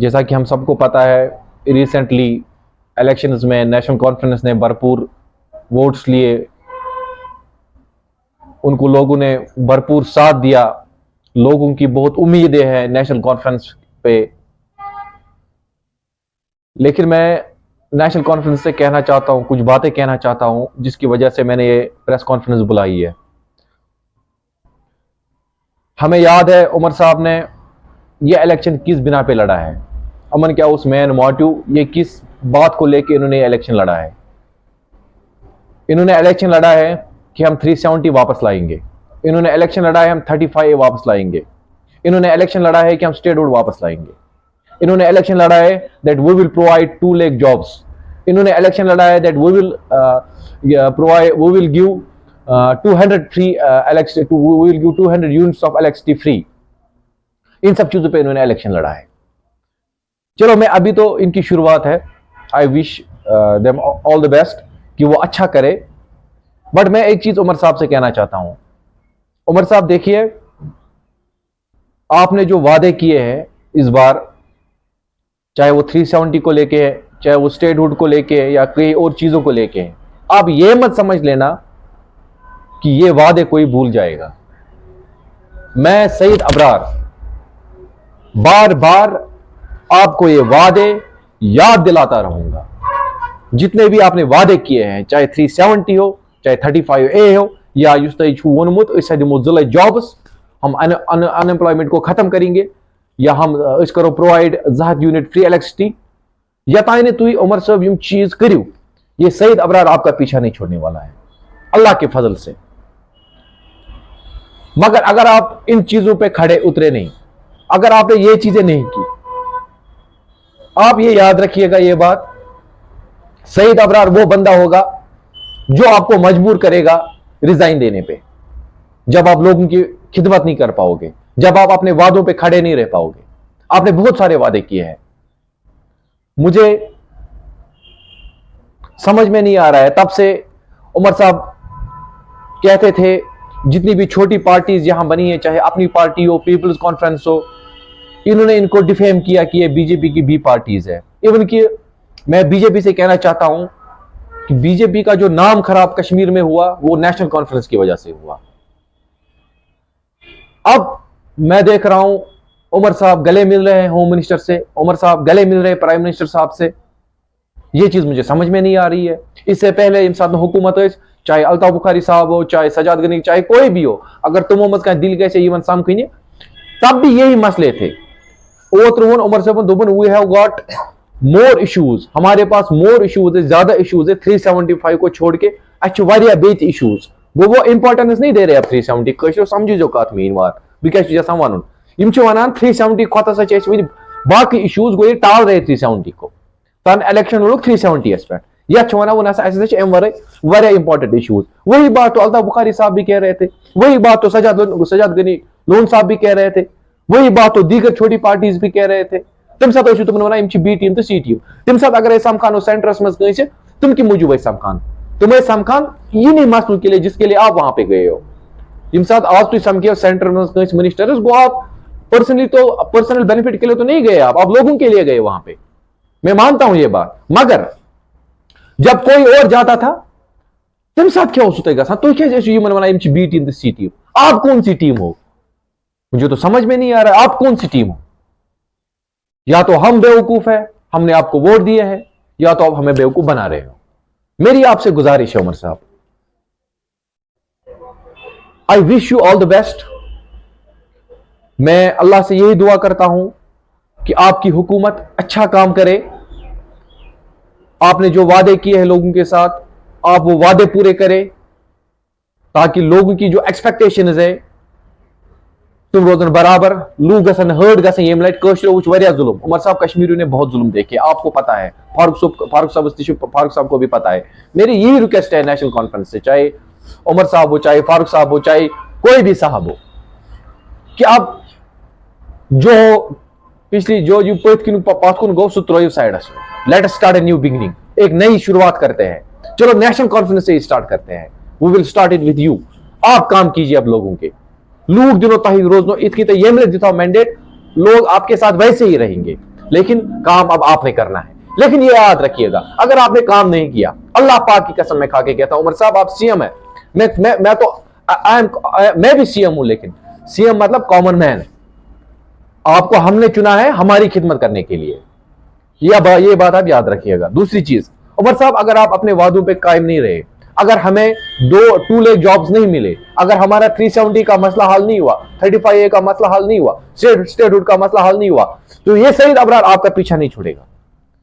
जैसा कि हम सबको पता है, रिसेंटली इलेक्शंस में नेशनल कॉन्फ्रेंस ने भरपूर वोट्स लिए, उनको लोगों ने भरपूर साथ दिया। लोगों की बहुत उम्मीदें हैं नेशनल कॉन्फ्रेंस पे। लेकिन मैं नेशनल कॉन्फ्रेंस से कहना चाहता हूं, कुछ बातें कहना चाहता हूं, जिसकी वजह से मैंने ये प्रेस कॉन्फ्रेंस बुलाई है। हमें याद है उमर साहब ने ये इलेक्शन किस बिना पे लड़ा है। अमन क्या उस मेन मोटिव, ये किस बात को लेके इन्होंने इलेक्शन लड़ा है। इन्होंने इलेक्शन लड़ा है कि हम 370 वापस लाएंगे। इन्होंने इलेक्शन लड़ा है हम 35 वापस लाएंगे। इन्होंने इलेक्शन लड़ा है कि हम स्टेटहुड वापस लाएंगे। इन्होंने इलेक्शन लड़ा है that we will provide 2 lakh jobs. इन्होंने इलेक्शन लड़ा है that we will give 200 free electricity, we will give 200 units of electricity free. इन सब चीजों पे इन्होंने इलेक्शन लड़ा है। चलो, मैं अभी तो इनकी शुरुआत है, I wish them all the best कि वो अच्छा करे। बट मैं एक चीज उमर साहब से कहना चाहता हूं। उमर साहब देखिए, आपने जो वादे किए हैं इस बार, चाहे वो 370 को लेके है, चाहे वो स्टेटहुड को लेके है, या कई और चीजों को लेके है, आप ये मत समझ लेना कि ये वादे कोई भूल जाएगा। मैं सईद अबरार बार बार आपको ये वादे याद दिलाता रहूंगा। जितने भी आपने वादे किए हैं, चाहे 370 हो, चाहे 35A हो, या वोनमुत जिले जॉब्स, हम अनएम्प्लॉयमेंट को खत्म करेंगे, या हम करो प्रोवाइड 2 यूनिट फ्री इलेक्ट्रिसिटी, या ताइने तुई उमर साहब यम चीज करियो, ये सईद अबरार आपका पीछा नहीं छोड़ने वाला है अल्लाह के फजल से। मगर अगर आप इन चीजों पे खड़े उतरे नहीं, अगर आपने ये चीजें नहीं की, आप ये याद रखिएगा ये बात, सईद अबरार वो बंदा होगा जो आपको मजबूर करेगा रिजाइन देने पे, जब आप लोगों की खिदमत नहीं कर पाओगे, जब आप अपने वादों पे खड़े नहीं रह पाओगे। आपने बहुत सारे वादे किए हैं, मुझे समझ में नहीं आ रहा है। तब से उमर साहब कहते थे जितनी भी छोटी पार्टीज यहां बनी है, चाहे अपनी पार्टी हो, पीपल्स कॉन्फ्रेंस हो, इन्होंने इनको डिफेम किया कि ये बीजेपी की बी पार्टीज है। इवन कि मैं बीजेपी से कहना चाहता हूं कि बीजेपी का जो नाम खराब कश्मीर में हुआ वो नेशनल कॉन्फ्रेंस की वजह से हुआ। अब मैं देख रहा हूं उमर साहब गले मिल रहे हैं होम मिनिस्टर से, उमर साहब गले मिल रहे हैं प्राइम मिनिस्टर साहब से। ये चीज मुझे समझ में नहीं आ रही है। इससे पहले इन साथ हुकूमत है, चाहे अल्ताफ बुखारी साहब हो, चाहे सजाद गनी, चाहे कोई भी हो, अगर तुम मोहम्मद का दिल कैसे इवन सामखिने, तब भी यही मसले थे। उमर साहब दोबन we have got more issues, हमारे पास मोर इश्यूज है, ज्यादा इश्यूज है 375 को छोड़ के। अच्छे वारिया बेच इश्यूज वो इंपॉर्टेंस नहीं दे रहे अब 370 कशो समझी जो कत मीन वार बिकॉज जैसा वन इम 370 खोता सा वन बाकी इश्यूज गो ये टाल रहे 370 को तन इलेक्शन लोग 370 पे या वन इंपॉर्टेंट इश्यूज। वही बात तो अल्ताफ बुखारी साहब भी कह रहे थे, वही बात तो सजाद गनी लोन साहब भी कह रहे थे, वही बात तो दीगर छोटी पार्टीज भी कह रहे थे। तम साथ तुम वन बी टीम तो सी टीम, तम साथ अगर समखान सेंटरस मज कहीं तुम कि मूजूब समखान, तुम्हें समखान इन्हीं मसलों के लिए जिसके लिए आप वहां पे गए हो। यम साथ आज तुम समखे सेंटर में मिनिस्टर गो आप पर्सनली तो पर्सनल बेनिफिट के लिए तो नहीं गए, आप लोगों के लिए गए वहां पे, मैं मानता हूं ये बात। मगर जब कोई और जाता था तुम साथ क्या होगा तो क्या जैसे बी टीम तो सी टीम, आप कौन सी टीम हो मुझे तो समझ में नहीं आ रहा आप कौन सी टीम हो। या तो हम बेवकूफ है, हमने आपको वोट दिए हैं, या तो आप हमें बेवकूफ बना रहे हो। मेरी आपसे गुजारिश है उमर साहब, I wish you all the best. मैं अल्लाह से यही दुआ करता हूं कि आपकी हुकूमत अच्छा काम करे। आपने जो वादे किए हैं लोगों के साथ, आप वो वादे पूरे करें, ताकि लोगों की जो एक्सपेक्टेशंस है तुम रोजन बराबर लूग गसन हर्ड गसन ये लट कशरो वो वरिया जुल्म। उमर साहब कश्मीरियों ने बहुत जुल्म देखे, आपको पता है, फारूक साहब को भी पता है। मेरी यही रिक्वेस्ट है नेशनल कॉन्फ्रेंस से, चाहे उमर साहब हो, चाहे फारूक साहब हो, चाहे कोई भी साहब हो, कि आप जो पिछली जो यू पाथकुन गो सुत्रो side let us start a new beginning, एक नई शुरुआत करते हैं। चलो नेशनल कॉन्फ्रेंस से स्टार्ट करते हैं, we will start it with you. आप काम कीजिए अब लोगों के, लूट दिनों ताही रोज नो इतनी तो ये मिले दिता मैंडेट, लोग आपके साथ वैसे ही रहेंगे। लेकिन काम अब आपने करना है। लेकिन ये याद रखिएगा, अगर आपने काम नहीं किया, अल्लाह पाक की कसम मैं खा के कहता हूं, उमर साहब आप सीएम है, मैं भी सीएम हूं, लेकिन सीएम मतलब कॉमन मैन। आपको हमने चुना है हमारी खिदमत करने के लिए, ये बात आप याद रखिएगा। दूसरी चीज, उमर साहब अगर आप अपने वादों पे कायम नहीं रहे, अगर हमें 2 लाख जॉब्स नहीं मिले, अगर हमारा 370 का मसला हल नहीं हुआ, 35A का मसला हल नहीं हुआ, स्टेटहुड का मसला हल नहीं हुआ, तो ये सईद अबरार आपका पीछा नहीं छोड़ेगा।